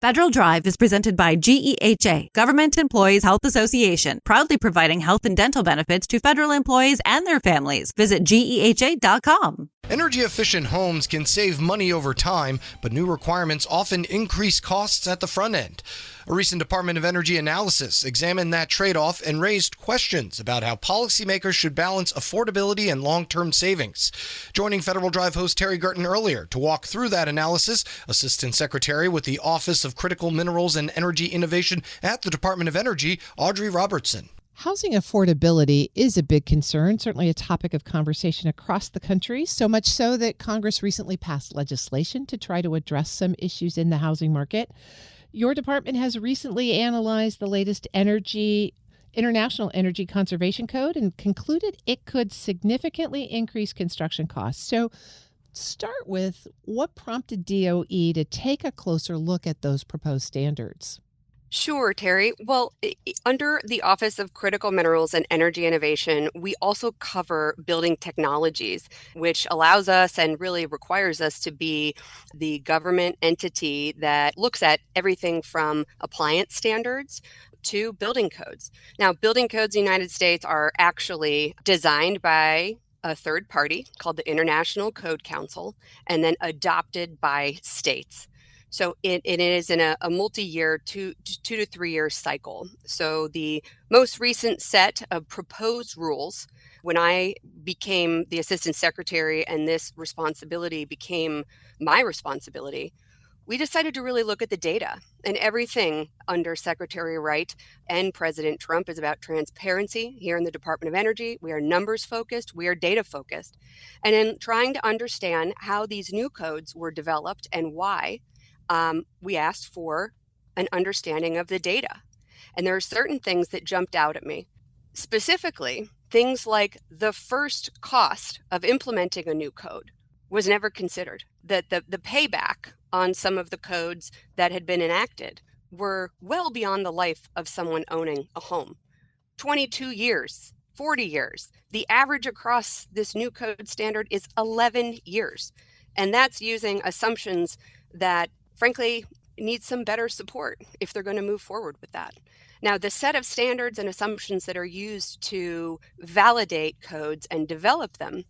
Federal Drive is presented by GEHA, Government Employees Health Association, proudly providing health and dental benefits to federal employees and their families. Visit GEHA.com. Energy-efficient homes can save money over time, but new requirements often increase costs at the front end. A recent Department of Energy analysis examined that trade-off and raised questions about how policymakers should balance affordability and long-term savings. Joining Federal Drive host Terry Gerton earlier to walk through that analysis, Assistant Secretary with the Office of Critical Minerals and Energy Innovation at the Department of Energy, Audrey Robertson. Housing affordability is a big concern, certainly a topic of conversation across the country, so much so that Congress recently passed legislation to try to address some issues in the housing market. Your department has recently analyzed the latest International Energy Conservation Code and concluded it could significantly increase construction costs. So start with what prompted DOE to take a closer look at those proposed standards? Sure, Terry. Well, under the Office of Critical Minerals and Energy Innovation, we also cover building technologies, which allows us and really requires us to be the government entity that looks at everything from appliance standards to building codes. Now, building codes in the United States are actually designed by a third party called the International Code Council and then adopted by states. So it is in a multi-year, 2 to 3 year cycle. So the most recent set of proposed rules, when I became the Assistant Secretary and this responsibility became my responsibility, we decided to really look at the data. And everything under Secretary Wright and President Trump is about transparency. Here in the Department of Energy, we are numbers focused, we are data focused. And in trying to understand how these new codes were developed and why, we asked for an understanding of the data. And there are certain things that jumped out at me. Specifically, things like the first cost of implementing a new code was never considered. That the payback on some of the codes that had been enacted were well beyond the life of someone owning a home. 22 years, 40 years. The average across this new code standard is 11 years. And that's using assumptions that frankly, need some better support if they're going to move forward with that. Now, the set of standards and assumptions that are used to validate codes and develop them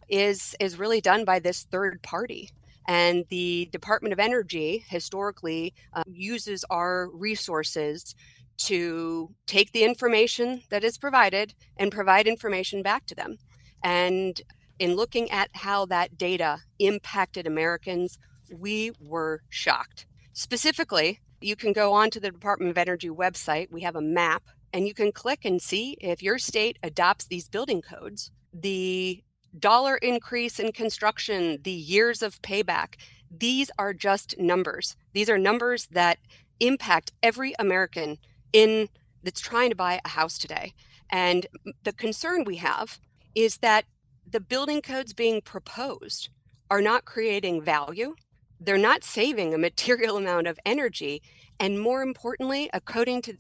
is really done by this third party. And the Department of Energy historically uses our resources to take the information that is provided and provide information back to them. And in looking at how that data impacted Americans, we were shocked. Specifically, you can go onto the Department of Energy website. We have a map, and you can click and see if your state adopts these building codes, the dollar increase in construction, the years of payback. These are just numbers. These are numbers that impact every American that's trying to buy a house today. And the concern we have is that the building codes being proposed are not creating value. They're not saving a material amount of energy. And more importantly, according to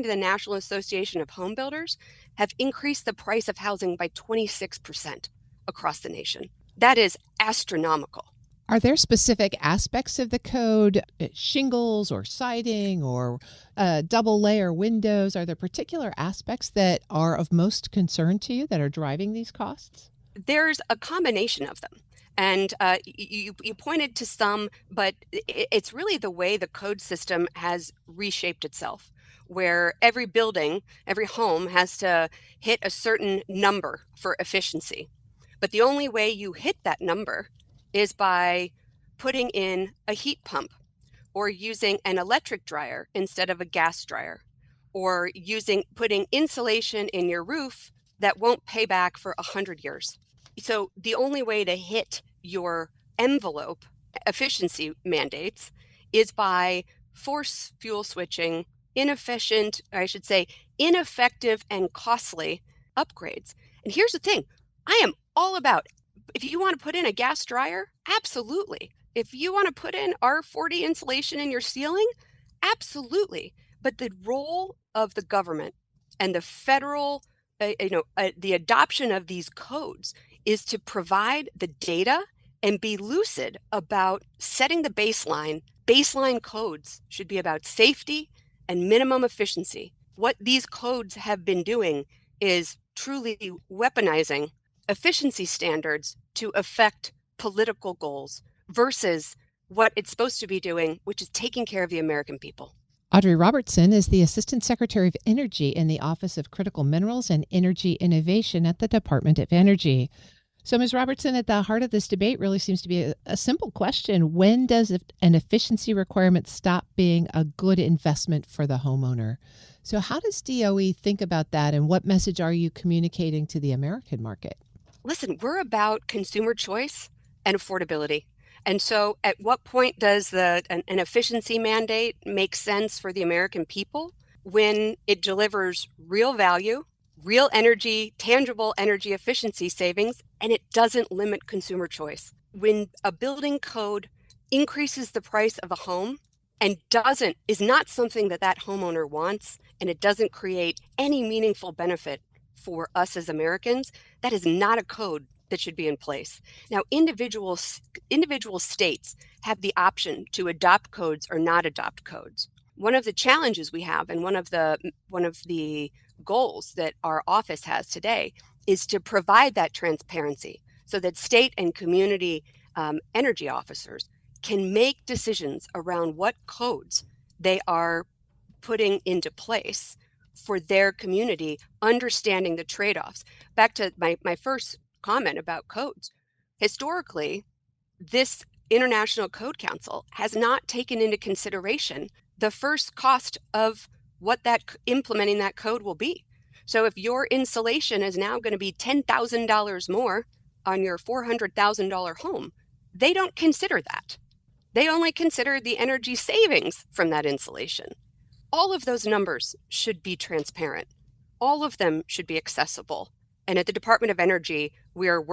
the National Association of Home Builders, have increased the price of housing by 26% across the nation. That is astronomical. Are there specific aspects of the code, shingles or siding or double layer windows? Are there particular aspects that are of most concern to you that are driving these costs? There's a combination of them. And you pointed to some, but it's really the way the code system has reshaped itself, where every building, every home has to hit a certain number for efficiency. But the only way you hit that number is by putting in a heat pump or using an electric dryer instead of a gas dryer, or putting insulation in your roof that won't pay back for 100 years. So the only way to hit your envelope efficiency mandates is by force fuel switching ineffective and costly upgrades. And here's the thing, I am all about, if you want to put in a gas dryer, absolutely. If you want to put in R40 insulation in your ceiling, absolutely. But the role of the government and the federal, the adoption of these codes is to provide the data and be lucid about setting the baseline. Baseline codes should be about safety and minimum efficiency. What these codes have been doing is truly weaponizing efficiency standards to affect political goals versus what it's supposed to be doing, which is taking care of the American people. Audrey Robertson is the Assistant Secretary of Energy in the Office of Critical Minerals and Energy Innovation at the Department of Energy. So, Ms. Robertson, at the heart of this debate really seems to be a simple question. When does an efficiency requirement stop being a good investment for the homeowner? So how does DOE think about that, and what message are you communicating to the American market? Listen, we're about consumer choice and affordability. And so at what point does an efficiency mandate make sense for the American people? When it delivers real value, real energy, tangible energy efficiency savings, and it doesn't limit consumer choice. When a building code increases the price of a home and is not something that homeowner wants, and it doesn't create any meaningful benefit for us as Americans, that is not a code that should be in place. Now, individual states have the option to adopt codes or not adopt codes. One of the challenges we have, and one of the goals that our office has today, is to provide that transparency so that state and community energy officers can make decisions around what codes they are putting into place for their community, understanding the trade-offs. Back to my first comment about codes. Historically, this International Code Council has not taken into consideration the first cost of what implementing that code will be. So if your insulation is now going to be $10,000 more on your $400,000 home, they don't consider that. They only consider the energy savings from that insulation. All of those numbers should be transparent. All of them should be accessible. And at the Department of Energy, we are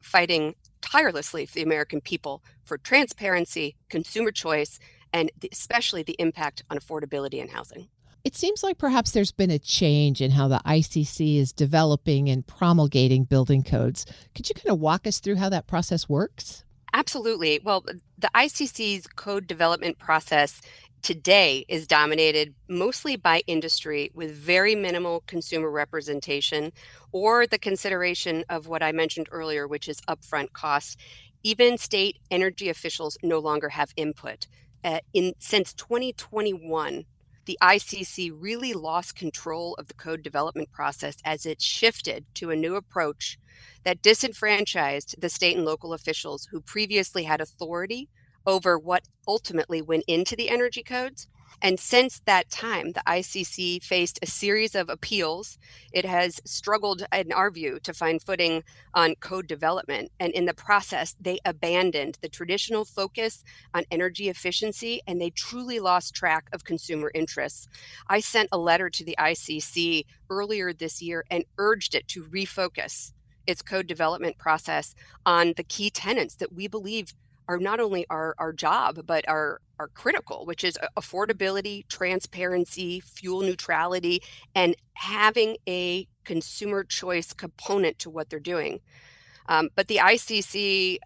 fighting tirelessly for the American people for transparency, consumer choice, and especially the impact on affordability and housing. It seems like perhaps there's been a change in how the ICC is developing and promulgating building codes. Could you kind of walk us through how that process works? Absolutely. Well, the ICC's code development process today is dominated mostly by industry with very minimal consumer representation or the consideration of what I mentioned earlier, which is upfront costs. Even state energy officials no longer have input. Since 2021, the ICC really lost control of the code development process as it shifted to a new approach that disenfranchised the state and local officials who previously had authority over what ultimately went into the energy codes. And since that time, the ICC faced a series of appeals. It has struggled, in our view, to find footing on code development. And in the process, they abandoned the traditional focus on energy efficiency, and they truly lost track of consumer interests. I sent a letter to the ICC earlier this year and urged it to refocus its code development process on the key tenets that we believe are not only our job, but are critical, which is affordability, transparency, fuel neutrality, and having a consumer choice component to what they're doing. But the ICC,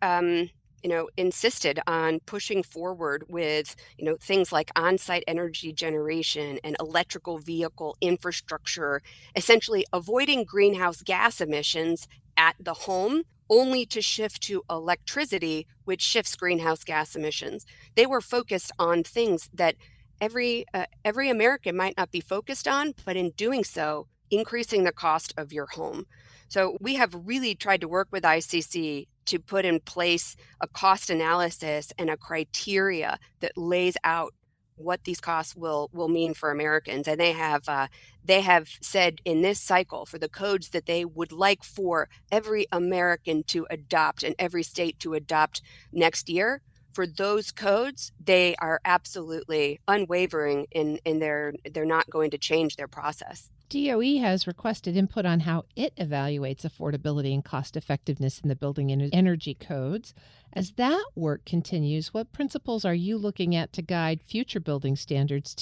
insisted on pushing forward with, things like on-site energy generation and electrical vehicle infrastructure, essentially avoiding greenhouse gas emissions at the home, only to shift to electricity, which shifts greenhouse gas emissions. They were focused on things that every American might not be focused on, but in doing so, increasing the cost of your home. So we have really tried to work with ICC to put in place a cost analysis and a criteria that lays out what these costs will mean for Americans. And they have said in this cycle for the codes that they would like for every American to adopt and every state to adopt next year. For those codes, they are absolutely unwavering in they're not going to change their process. DOE has requested input on how it evaluates affordability and cost effectiveness in the building energy codes. As that work continues, what principles are you looking at to guide future building standards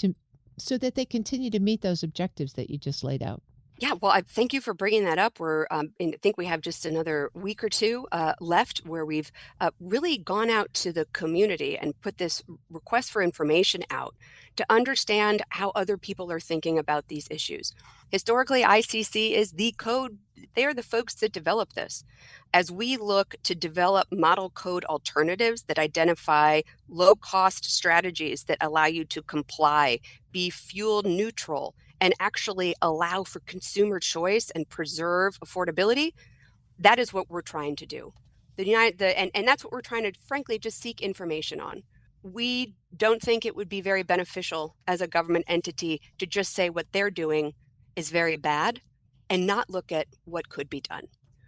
so that they continue to meet those objectives that you just laid out? Yeah, well, I thank you for bringing that up. I think we have just another week or two left where we've really gone out to the community and put this request for information out to understand how other people are thinking about these issues. Historically, ICC is the code. They're the folks that develop this. As we look to develop model code alternatives that identify low cost strategies that allow you to comply, be fuel neutral, and actually allow for consumer choice and preserve affordability, that is what we're trying to do. And that's what we're trying to, frankly, just seek information on. We don't think it would be very beneficial as a government entity to just say what they're doing is very bad and not look at what could be done.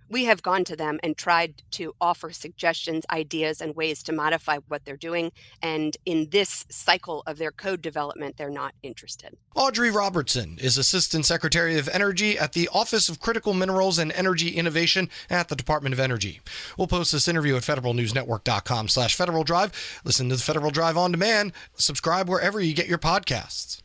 We have gone to them and tried to offer suggestions, ideas, and ways to modify what they're doing. And in this cycle of their code development, they're not interested. Audrey Robertson is Assistant Secretary of Energy at the Office of Critical Minerals and Energy Innovation at the Department of Energy. We'll post this interview at federalnewsnetwork.com/Federal Drive. Listen to the Federal Drive on demand. Subscribe wherever you get your podcasts.